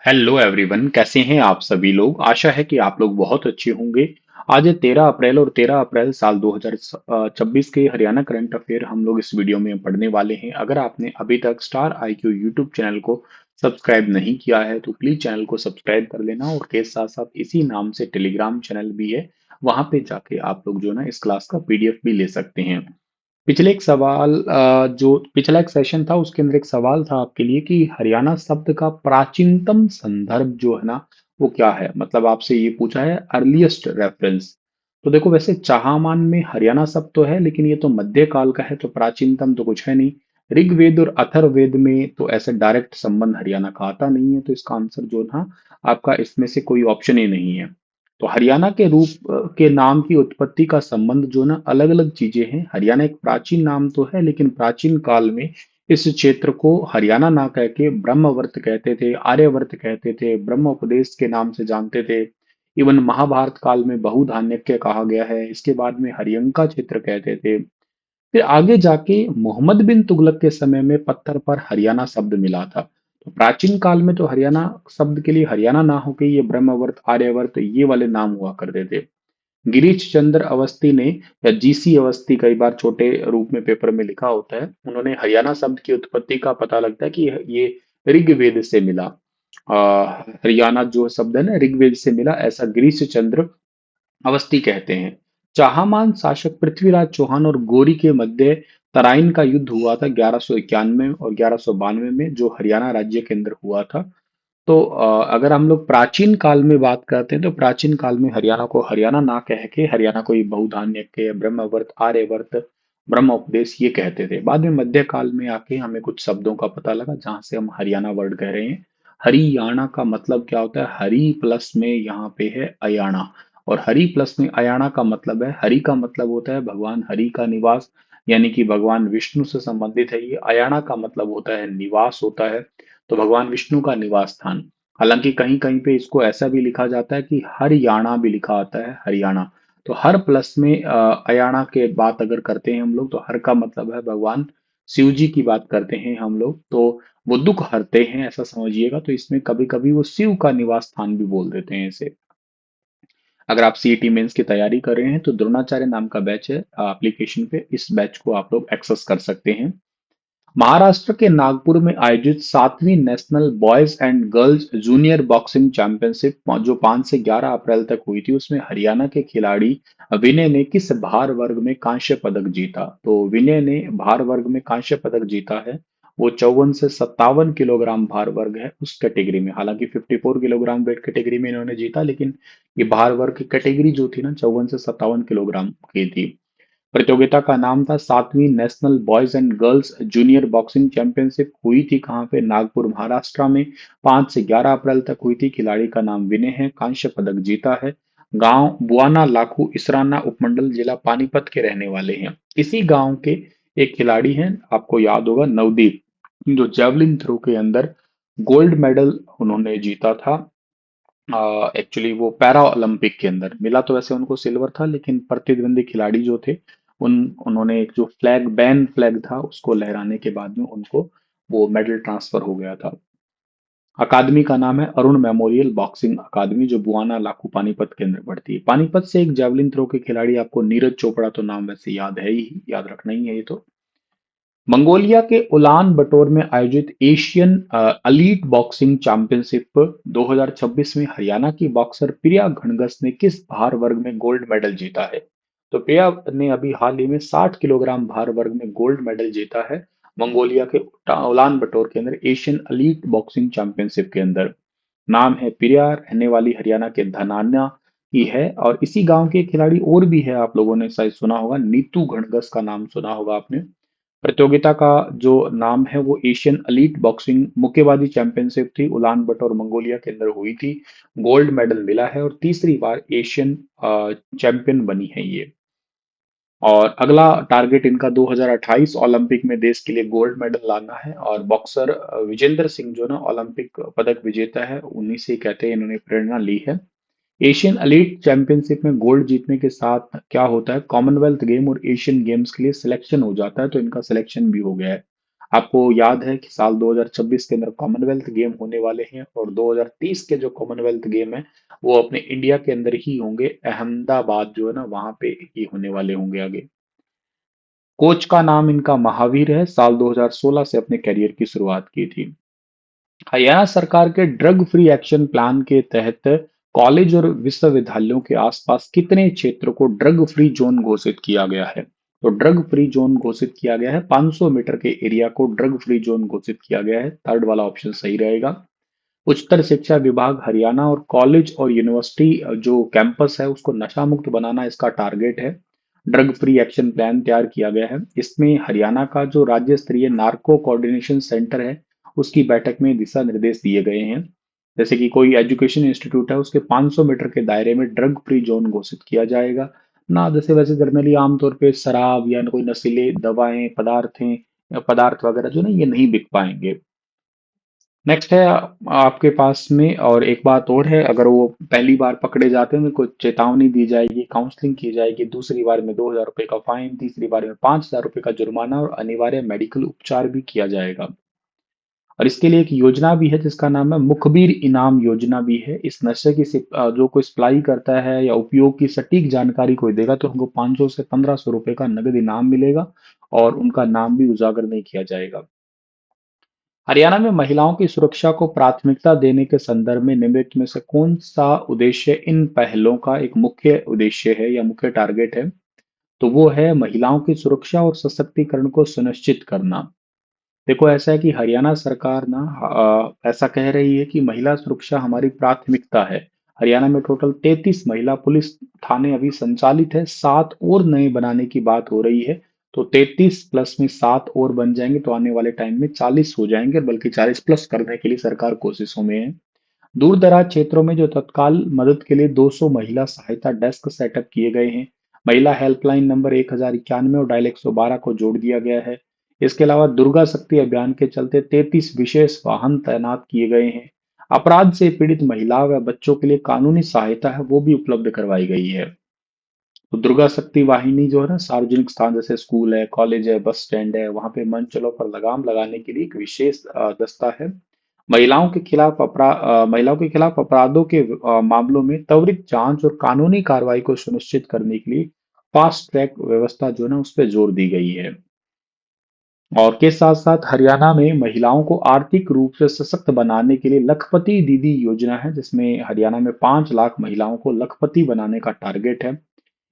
Hello everyone, कैसे हैं आप सभी लोग। आशा है कि आप लोग बहुत अच्छे होंगे। आज है 13 अप्रैल और 13 अप्रैल साल 2026 के हरियाणा करंट अफेयर हम लोग इस वीडियो में पढ़ने वाले हैं। अगर आपने अभी तक स्टार आईक्यू यूट्यूब चैनल को सब्सक्राइब नहीं किया है तो प्लीज चैनल को सब्सक्राइब कर लेना, और के साथ साथ इसी नाम से टेलीग्राम चैनल भी है, वहां पे जाके आप लोग जो है ना इस क्लास का पीडीएफ भी ले सकते हैं। पिछले एक सवाल जो पिछला एक सेशन था उसके अंदर एक सवाल था आपके लिए कि हरियाणा शब्द का प्राचीनतम संदर्भ जो है ना वो क्या है। मतलब आपसे ये पूछा है अर्लीस्ट रेफरेंस। तो देखो, वैसे चाहमान में हरियाणा शब्द तो है, लेकिन ये तो मध्य काल का है, तो प्राचीनतम तो कुछ है नहीं। ऋग्वेद और अथर्ववेद में तो ऐसे डायरेक्ट संबंध हरियाणा का आता नहीं है, तो इसका आंसर जो था आपका इसमें से कोई ऑप्शन ही नहीं है। तो हरियाणा के रूप के नाम की उत्पत्ति का संबंध जो ना अलग अलग चीजें हैं। हरियाणा एक प्राचीन नाम तो है, लेकिन प्राचीन काल में इस क्षेत्र को हरियाणा ना कह के ब्रह्मवर्त कहते थे, आर्यवर्त कहते थे, ब्रह्म उपदेश के नाम से जानते थे। इवन महाभारत काल में बहुधान्यक्य कहा गया है। इसके बाद में हरियंका क्षेत्र कहते थे। फिर आगे जाके मोहम्मद बिन तुगलक के समय में पत्थर पर हरियाणा शब्द मिला था। तो प्राचीन काल में तो हरियाणा शब्द के लिए हरियाणा ना होके ये ब्रह्मवर्त, आर्यवर्त ये वाले नाम हुआ करते थे। गिरीश चंद्र अवस्थी ने, या जीसी अवस्थी कई बार छोटे रूप में पेपर में लिखा होता है, उन्होंने हरियाणा शब्द की उत्पत्ति का पता लगता है कि ये ऋग्वेद से मिला। हरियाणा जो शब्द है ना ऋग्वेद से मिला, ऐसा गिरीश चंद्र अवस्थी कहते हैं। चाहमान शासक पृथ्वीराज चौहान और गोरी के मध्य तराइन का युद्ध हुआ था 1191 और 1192 में, जो हरियाणा राज्य के अंदर हुआ था। तो अगर हम लोग प्राचीन काल में बात करते हैं तो प्राचीन काल में हरियाणा को हरियाणा ना कह के हरियाणा को ये बहुधान्यक्य, ब्रह्मवर्त, आर्यवर्त, ब्रह्म उपदेश ये कहते थे। बाद में मध्य काल में आके हमें कुछ शब्दों का पता लगा जहां से हम हरियाणा वर्ड कह रहे हैं। हरियाणा का मतलब क्या होता है? हरि प्लस में यहाँ पे है अयाना, और हरि प्लस में अयाना का मतलब है, हरि का मतलब होता है भगवान हरि का निवास, यानी कि भगवान विष्णु से संबंधित है ये। अयाना का मतलब होता है निवास होता है, तो भगवान विष्णु का निवास स्थान। हालांकि कहीं कहीं पे इसको ऐसा भी लिखा जाता है कि हरियाणा भी लिखा आता है, हरियाणा। तो हर प्लस में अयाना के बात अगर करते हैं हम लोग, तो हर का मतलब है भगवान शिव जी की बात करते हैं हम लोग, तो वो दुख हरते हैं ऐसा समझिएगा। तो इसमें कभी कभी वो शिव का निवास स्थान भी बोल देते हैं इसे। अगर आप सीईटी मेंस की तैयारी कर रहे हैं तो द्रोणाचार्य नाम का बैच है एप्लीकेशन पे, इस बैच को आप लोग एक्सेस कर सकते हैं। महाराष्ट्र के नागपुर में आयोजित 7वीं national boys and girls junior boxing championship जो 5 से 11 अप्रैल तक हुई थी, उसमें हरियाणा के खिलाड़ी विनय ने किस भार वर्ग में कांस्य पदक जीता? तो विनय ने भार वर्ग में कांस्य पदक जीता है। वो 54 से 57 किलोग्राम भार वर्ग है उस कैटेगरी में। हालांकि 54 किलोग्राम वेट कैटेगरी में इन्होंने जीता, लेकिन ये भार वर्ग की कैटेगरी जो थी ना 54 से 57 किलोग्राम की थी। प्रतियोगिता का नाम था 7वीं national boys and girls junior boxing championship. हुई थी कहाँ पे? नागपुर, महाराष्ट्र में। 5 से 11 अप्रैल तक हुई थी। खिलाड़ी का नाम विनय है, कांस्य पदक जीता है। गांव बुआना लाखू, इसराना उपमंडल, जिला पानीपत के रहने वाले हैं। इसी गांव के एक खिलाड़ी हैं, आपको याद होगा, नवदीप, जो जेवलिन थ्रो के अंदर गोल्ड मेडल उन्होंने जीता था। एक्चुअली वो पैरा ओलंपिक के अंदर मिला, तो वैसे उनको सिल्वर था, लेकिन प्रतिद्वंदी खिलाड़ी जो थे उन्होंने एक जो फ्लैग, बैन फ्लैग था, उसको लहराने के बाद में उनको वो मेडल ट्रांसफर हो गया था। अकादमी का नाम है अरुण मेमोरियल बॉक्सिंग अकादमी, जो बुआना लाखू पानीपत के अंदर पड़ती है। पानीपत से एक जेवलिन थ्रो के खिलाड़ी आपको नीरज चोपड़ा, तो नाम वैसे याद है ही, याद रखना ही है ये तो। मंगोलिया के उलान बटोर में आयोजित एशियन अलीट बॉक्सिंग चैंपियनशिप 2026 में हरियाणा की बॉक्सर प्रिया घनगस ने किस भार वर्ग में गोल्ड मेडल जीता है? तो प्रिया ने अभी हाल ही में 60 किलोग्राम भार वर्ग में गोल्ड मेडल जीता है, मंगोलिया के उलान बटोर के अंदर एशियन अलीट बॉक्सिंग चैंपियनशिप के अंदर। नाम है प्रिया, रहने वाली हरियाणा के धनाना की है। और इसी गांव के खिलाड़ी और भी है, आप लोगों ने शायद सुना होगा, नीतू घनगस का नाम सुना होगा आपने। प्रतियोगिता का जो नाम है वो एशियन एलीट बॉक्सिंग मुक्केबाजी चैंपियनशिप थी, उलान बटोर मंगोलिया के अंदर हुई थी। गोल्ड मेडल मिला है और तीसरी बार एशियन चैंपियन बनी है ये। और अगला टारगेट इनका 2028 ओलंपिक में देश के लिए गोल्ड मेडल लाना है। और बॉक्सर विजेंद्र सिंह जो ना ओलंपिक पदक विजेता है, उन्हीं से कहते हैं इन्होंने प्रेरणा ली है। एशियन एलीट चैंपियनशिप में गोल्ड जीतने के साथ क्या होता है, कॉमनवेल्थ गेम और एशियन गेम्स के लिए सिलेक्शन हो जाता है, तो इनका सिलेक्शन भी हो गया है। आपको याद है कि साल 2026 के अंदर कॉमनवेल्थ गेम होने वाले हैं और 2030 के जो कॉमनवेल्थ गेम है वो अपने इंडिया के अंदर ही होंगे। अहमदाबाद जो है ना वहां पे ही होने वाले होंगे आगे। कोच का नाम इनका महावीर है। साल 2016 से अपने करियर की शुरुआत की थी। हरियाणा सरकार के ड्रग फ्री एक्शन प्लान के तहत कॉलेज और विश्वविद्यालयों के आसपास कितने क्षेत्रों को ड्रग फ्री जोन घोषित किया गया है? तो ड्रग फ्री जोन घोषित किया गया है, 500 मीटर के एरिया को ड्रग फ्री जोन घोषित किया गया है। थर्ड वाला ऑप्शन सही रहेगा। उच्चतर शिक्षा विभाग हरियाणा और कॉलेज और यूनिवर्सिटी जो कैंपस है उसको नशा मुक्त बनाना इसका टारगेट है। ड्रग फ्री एक्शन प्लान तैयार किया गया है। इसमें हरियाणा का जो राज्य स्तरीय नार्को कोऑर्डिनेशन सेंटर है उसकी बैठक में दिशा निर्देश दिए गए हैं। जैसे कि कोई एजुकेशन इंस्टीट्यूट है उसके 500 मीटर के दायरे में ड्रग फ्री जोन घोषित किया जाएगा ना। जैसे वैसे जनरली आमतौर पे शराब या कोई नशीले दवाएं पदार्थ वगैरह जो ना ये नहीं बिक पाएंगे। नेक्स्ट है आपके पास में। और एक बात और है, अगर वो पहली बार पकड़े जाते हैं तो कुछ चेतावनी दी जाएगी, काउंसलिंग की जाएगी। दूसरी बार में 2,000 रुपए का फाइन, तीसरी बार में 5,000 रुपए का जुर्माना और अनिवार्य मेडिकल उपचार भी किया जाएगा। और इसके लिए एक योजना भी है जिसका नाम है मुखबिर इनाम योजना भी है। इस नशे की जो कोई सप्लाई करता है या उपयोग की सटीक जानकारी कोई देगा तो उनको 500 से 1,500 रुपए का नगद इनाम मिलेगा और उनका नाम भी उजागर नहीं किया जाएगा। हरियाणा में महिलाओं की सुरक्षा को प्राथमिकता देने के संदर्भ में निम्नलिखित में से कौन सा उद्देश्य इन पहलों का एक मुख्य उद्देश्य है या मुख्य टारगेट है? तो वो है महिलाओं की सुरक्षा और सशक्तिकरण को सुनिश्चित करना। देखो ऐसा है कि हरियाणा सरकार ना ऐसा कह रही है कि महिला सुरक्षा हमारी प्राथमिकता है। हरियाणा में टोटल 33 महिला पुलिस थाने अभी संचालित है, 7 और नए बनाने की बात हो रही है। तो 33 प्लस में 7 और बन जाएंगे तो आने वाले टाइम में 40 हो जाएंगे, बल्कि 40 प्लस करने के लिए सरकार कोशिशों में है। दूर दराज क्षेत्रों में जो तत्काल मदद के लिए 200 महिला सहायता डेस्क सेटअप किए गए हैं। महिला हेल्पलाइन नंबर 1091 और डायल 112 को जोड़ दिया गया है। इसके अलावा दुर्गा शक्ति अभियान के चलते 33 विशेष वाहन तैनात किए गए हैं। अपराध से पीड़ित महिलाओं व बच्चों के लिए कानूनी सहायता है वो भी उपलब्ध करवाई गई है। तो दुर्गा शक्ति वाहिनी जो है ना सार्वजनिक स्थान जैसे स्कूल है, कॉलेज है, बस स्टैंड है, वहां पे मंचलों पर लगाम लगाने के लिए एक विशेष दस्ता है। महिलाओं के खिलाफ अपराधों के मामलों में त्वरित जांच और कानूनी कार्रवाई को सुनिश्चित करने के लिए फास्ट ट्रैक व्यवस्था जो है ना उस पर जोर दी गई है। और के साथ साथ हरियाणा में महिलाओं को आर्थिक रूप से सशक्त बनाने के लिए लखपति दीदी योजना है, जिसमें हरियाणा में 5 लाख महिलाओं को लखपति बनाने का टारगेट है।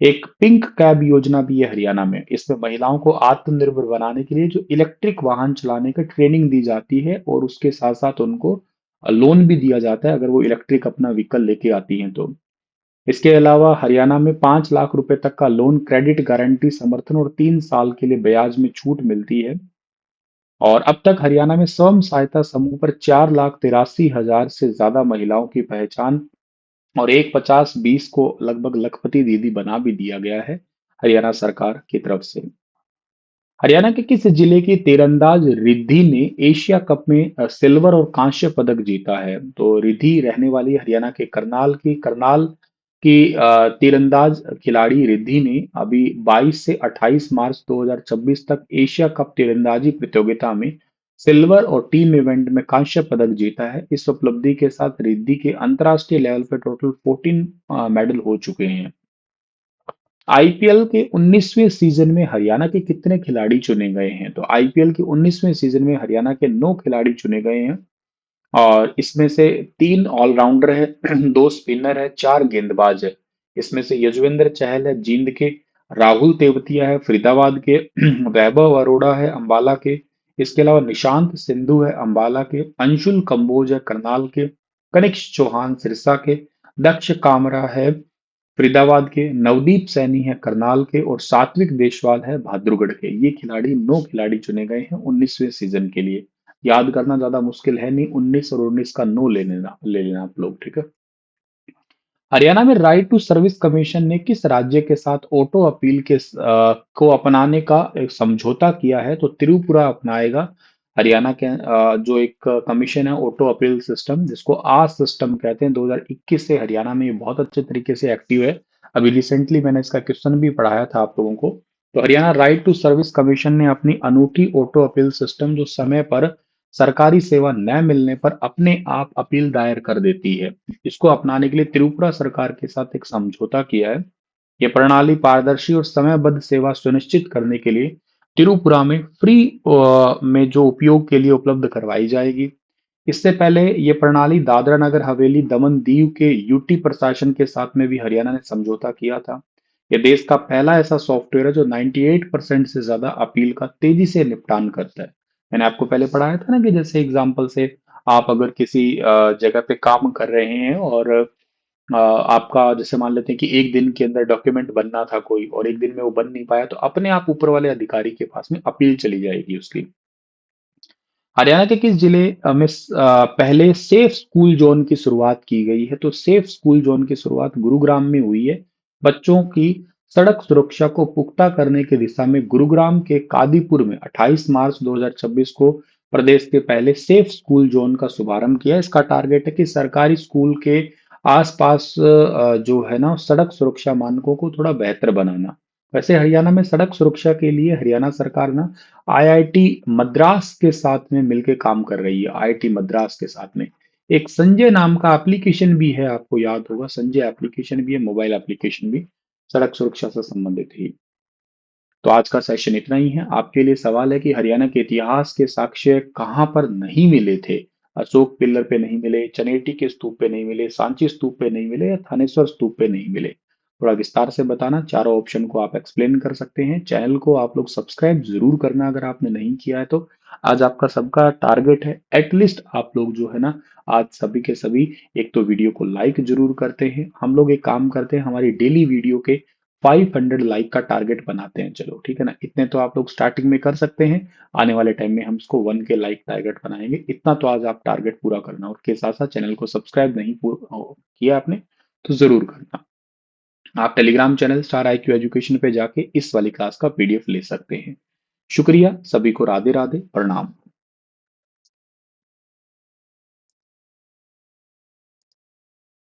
एक पिंक कैब योजना भी है हरियाणा में। इसमें महिलाओं को आत्मनिर्भर बनाने के लिए जो इलेक्ट्रिक वाहन चलाने की ट्रेनिंग दी जाती है और उसके साथ साथ उनको लोन भी दिया जाता है अगर वो इलेक्ट्रिक अपना व्हीकल लेके आती हैं तो। इसके अलावा हरियाणा में 5 लाख रुपए तक का लोन, क्रेडिट गारंटी समर्थन और 3 साल के लिए ब्याज में छूट मिलती है। और अब तक हरियाणा में स्वयं सहायता समूह पर 4,83,000 से ज्यादा महिलाओं की पहचान और एक 50-20 को लगभग लखपति दीदी बना भी दिया गया है हरियाणा सरकार की तरफ से। हरियाणा के किस जिले की तीरंदाज रिद्धि ने एशिया कप में सिल्वर और कांस्य पदक जीता है? तो रिद्धि रहने वाली हरियाणा के करनाल की तीरंदाज खिलाड़ी रिद्धि ने अभी 22 से 28 मार्च 2026 तक एशिया कप तीरंदाजी प्रतियोगिता में सिल्वर और टीम इवेंट में कांस्य पदक जीता है। इस उपलब्धि के साथ रिद्धि के अंतर्राष्ट्रीय लेवल पर टोटल 14 मेडल हो चुके हैं। आईपीएल के 19वें सीजन में हरियाणा के कितने खिलाड़ी चुने गए हैं? तो आईपीएल के 19वें सीजन में हरियाणा के 9 खिलाड़ी चुने गए हैं और इसमें से 3 ऑलराउंडर है, 2 स्पिनर है, 4 गेंदबाज है। इसमें से यजुवेंद्र चहल है जींद के, राहुल तेवतिया है फरीदाबाद के, वैभव अरोड़ा है अंबाला के। इसके अलावा निशांत सिंधु है अंबाला के, अंशुल कंबोज है करनाल के, कनिष्क चौहान सिरसा के, दक्ष कामरा है फरीदाबाद के, नवदीप सैनी है करनाल के और सात्विक देशवाल है बहादुरगढ़ के। ये खिलाड़ी 9 खिलाड़ी चुने गए हैं 19वें सीजन के लिए। याद करना ज्यादा मुश्किल है नहीं, 19 और 19 का नो ले लेना आप लोग, ठीक है। हरियाणा में राइट टू सर्विस कमीशन ने किस राज्य के साथ ऑटो अपील को अपनाने का एक समझौता किया है? तो त्रिपुरा अपनाएगा हरियाणा के जो एक कमीशन है ऑटो अपील सिस्टम, जिसको आ सिस्टम कहते हैं। 2021 से हरियाणा में ये बहुत अच्छे तरीके से एक्टिव है। अभी रिसेंटली मैंने इसका क्वेश्चन भी पढ़ाया था आप लोगों को। तो Haryana right to service commission ने अपनी अनूठी ऑटो अपील सिस्टम जो समय पर सरकारी सेवा न मिलने पर अपने आप अपील दायर कर देती है, इसको अपनाने के लिए त्रिपुरा सरकार के साथ एक समझौता किया है। ये प्रणाली पारदर्शी और समयबद्ध सेवा सुनिश्चित करने के लिए त्रिपुरा में फ्री में जो उपयोग के लिए उपलब्ध करवाई जाएगी। इससे पहले ये प्रणाली दादरा नगर हवेली दमन दीव के यूटी प्रशासन के साथ में भी हरियाणा ने समझौता किया था। ये देश का पहला ऐसा सॉफ्टवेयर है जो 98% से ज्यादा अपील का तेजी से निपटान करता है। मैंने आपको पहले पढ़ाया था ना कि जैसे एग्जांपल से आप अगर किसी जगह पे काम कर रहे हैं और आपका जैसे मान लेते हैं कि एक दिन के अंदर डॉक्यूमेंट बनना था कोई और एक दिन में वो बन नहीं पाया तो अपने आप ऊपर वाले अधिकारी के पास में अपील चली जाएगी उसकी। हरियाणा के किस जिले में पहले सेफ स्कूल जोन की शुरुआत की गई है? तो सेफ स्कूल जोन की शुरुआत गुरुग्राम में हुई है। बच्चों की सड़क सुरक्षा को पुख्ता करने की दिशा में गुरुग्राम के कादीपुर में 28 मार्च 2026 को प्रदेश के पहले सेफ स्कूल जोन का शुभारंभ किया। इसका टारगेट है कि सरकारी स्कूल के आसपास जो है ना सड़क सुरक्षा मानकों को थोड़ा बेहतर बनाना। वैसे हरियाणा में सड़क सुरक्षा के लिए हरियाणा सरकार ना आईआईटी मद्रास के साथ में मिलकर काम कर रही है। आईआईटी मद्रास के साथ में एक संजय नाम का एप्लीकेशन भी है, आपको याद होगा संजय एप्लीकेशन भी है, मोबाइल एप्लीकेशन भी सड़क सुरक्षा से संबंधित ही। तो आज का सेशन इतना ही है। आपके लिए सवाल है कि हरियाणा के इतिहास के साक्ष्य कहाँ पर नहीं मिले थे? अशोक पिल्लर पे नहीं मिले, चनेटी के स्तूप पे नहीं मिले, सांची स्तूप पे नहीं मिले या थानेश्वर स्तूप पे नहीं मिले? थोड़ा विस्तार से बताना, चारों ऑप्शन को आप एक्सप्लेन कर सकते हैं। चैनल को आप लोग सब्सक्राइब जरूर करना अगर आपने नहीं किया है तो। आज आपका सबका टारगेट है एटलीस्ट आप लोग जो है ना आज सभी के सभी एक तो वीडियो को लाइक जरूर करते हैं। हम लोग एक काम करते हैं, हमारी डेली वीडियो के 500 लाइक का टारगेट बनाते हैं। चलो ठीक है ना, इतने तो आप लोग स्टार्टिंग में कर सकते हैं। आने वाले टाइम में हम इसको 1 के लाइक टारगेट बनाएंगे। इतना तो आज आप टारगेट पूरा करना और के साथ साथ चैनल को सब्सक्राइब नहीं किया आपने तो जरूर करना। आप Telegram channel star IQ education पे जाके इस वाली क्लास का PDF ले सकते हैं। शुक्रिया, सभी को राधे राधे, प्रणाम।